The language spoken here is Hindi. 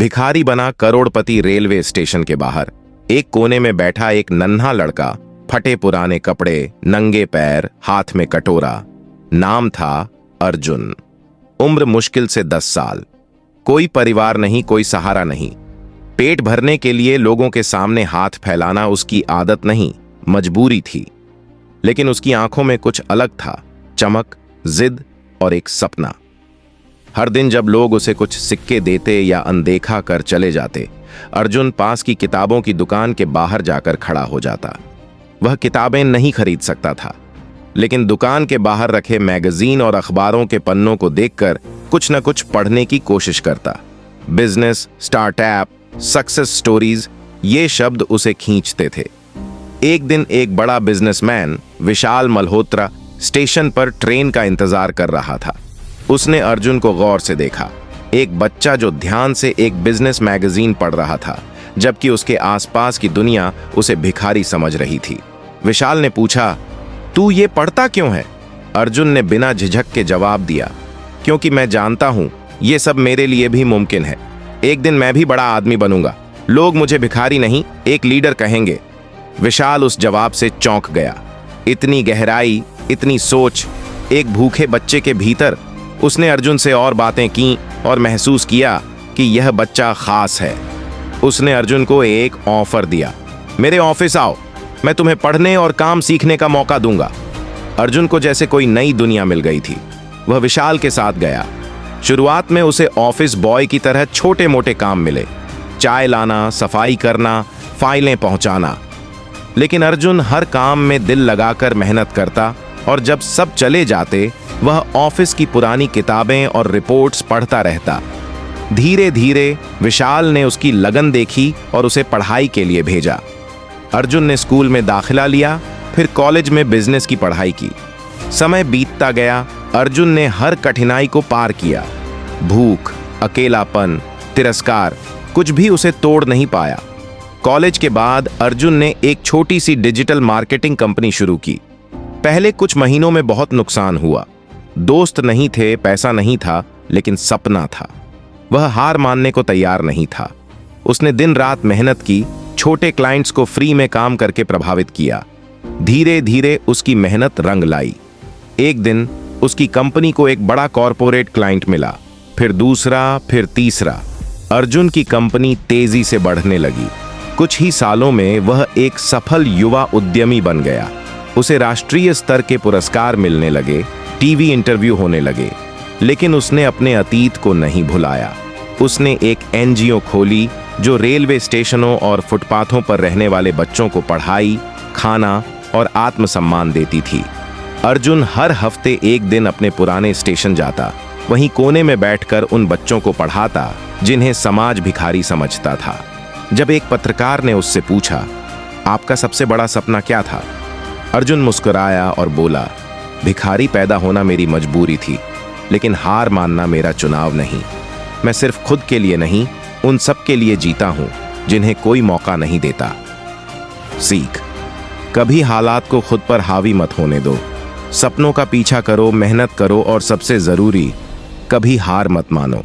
भिखारी बना करोड़पति रेलवे स्टेशन के बाहर एक कोने में बैठा एक नन्हा लड़का, फटे पुराने कपड़े, नंगे पैर, हाथ में कटोरा। नाम था अर्जुन। उम्र मुश्किल से 10 साल। कोई परिवार नहीं, कोई सहारा नहीं। पेट भरने के लिए लोगों के सामने हाथ फैलाना उसकी आदत नहीं, मजबूरी थी। लेकिन उसकी आंखों में कुछ अलग था, चमक, जिद और एक सपना। हर दिन जब लोग उसे कुछ सिक्के देते या अनदेखा कर चले जाते, अर्जुन पास की किताबों की दुकान के बाहर जाकर खड़ा हो जाता। वह किताबें नहीं खरीद सकता था, लेकिन दुकान के बाहर रखे मैगजीन और अखबारों के पन्नों को देखकर कुछ न कुछ पढ़ने की कोशिश करता। बिजनेस, स्टार्टअप, सक्सेस स्टोरीज, ये शब्द उसे खींचते थे। एक दिन एक बड़ा बिजनेसमैन विशाल मल्होत्रा स्टेशन पर ट्रेन का इंतजार कर रहा था। उसने अर्जुन को गौर से देखा, एक बच्चा जो ध्यान से एक बिजनेस मैगजीन पढ़ रहा था, जबकि उसके आसपास की दुनिया उसे भिखारी समझ रही थी। विशाल ने पूछा, तू ये पढ़ता क्यों है? अर्जुन ने बिना झिझक के जवाब दिया, क्योंकि मैं जानता हूं ये सब मेरे लिए भी मुमकिन है। एक दिन मैं भी बड़ा आदमी बनूंगा। लोग मुझे भिखारी नहीं, एक लीडर कहेंगे। विशाल उस जवाब से चौंक गया। इतनी गहराई, इतनी सोच एक भूखे बच्चे के भीतर। उसने अर्जुन से और बातें की और महसूस किया कि यह बच्चा खास है। उसने अर्जुन को एक ऑफर दिया, मेरे ऑफिस आओ, मैं तुम्हें पढ़ने और काम सीखने का मौका दूंगा। अर्जुन को जैसे कोई नई दुनिया मिल गई थी। वह विशाल के साथ गया। शुरुआत में उसे ऑफिस बॉय की तरह छोटे मोटे काम मिले, चाय लाना, सफाई करना, फाइलें पहुंचाना। लेकिन अर्जुन हर काम में दिल लगाकर मेहनत करता और जब सब चले जाते, वह ऑफिस की पुरानी किताबें और रिपोर्ट्स पढ़ता रहता। धीरे धीरे विशाल ने उसकी लगन देखी और उसे पढ़ाई के लिए भेजा। अर्जुन ने स्कूल में दाखिला लिया, फिर कॉलेज में बिजनेस की पढ़ाई की। समय बीतता गया, अर्जुन ने हर कठिनाई को पार किया। भूख, अकेलापन, तिरस्कार, कुछ भी उसे तोड़ नहीं पाया। कॉलेज के बाद अर्जुन ने एक छोटी सी डिजिटल मार्केटिंग कंपनी शुरू की। पहले कुछ महीनों में बहुत नुकसान हुआ। दोस्त नहीं थे, पैसा नहीं था, लेकिन सपना था। वह हार मानने को तैयार नहीं था। उसने दिन रात मेहनत की, छोटे क्लाइंट्स को फ्री में काम करके प्रभावित किया। धीरे धीरे उसकी मेहनत रंग लाई। एक दिन उसकी कंपनी को एक बड़ा कॉरपोरेट क्लाइंट मिला, फिर दूसरा, फिर तीसरा। अर्जुन की कंपनी तेजी से बढ़ने लगी। कुछ ही सालों में वह एक सफल युवा उद्यमी बन गया। उसे राष्ट्रीय स्तर के पुरस्कार मिलने लगे, टीवी इंटरव्यू होने लगे। लेकिन उसने अपने अतीत को नहीं भुलाया। उसने एक एनजीओ खोली जो रेलवे स्टेशनों और फुटपाथों पर रहने वाले बच्चों को पढ़ाई, खाना और आत्मसम्मान देती थी। अर्जुन हर हफ्ते एक दिन अपने पुराने स्टेशन जाता, वहीं कोने में बैठकर उन बच्चों को पढ़ाता जिन्हें समाज भिखारी समझता था। जब एक पत्रकार ने उससे पूछा, आपका सबसे बड़ा सपना क्या था? अर्जुन मुस्कुराया और बोला, भिखारी पैदा होना मेरी मजबूरी थी, लेकिन हार मानना मेरा चुनाव नहीं। मैं सिर्फ खुद के लिए नहीं, उन सब के लिए जीता हूं जिन्हें कोई मौका नहीं देता। सीख, कभी हालात को खुद पर हावी मत होने दो। सपनों का पीछा करो, मेहनत करो और सबसे जरूरी, कभी हार मत मानो।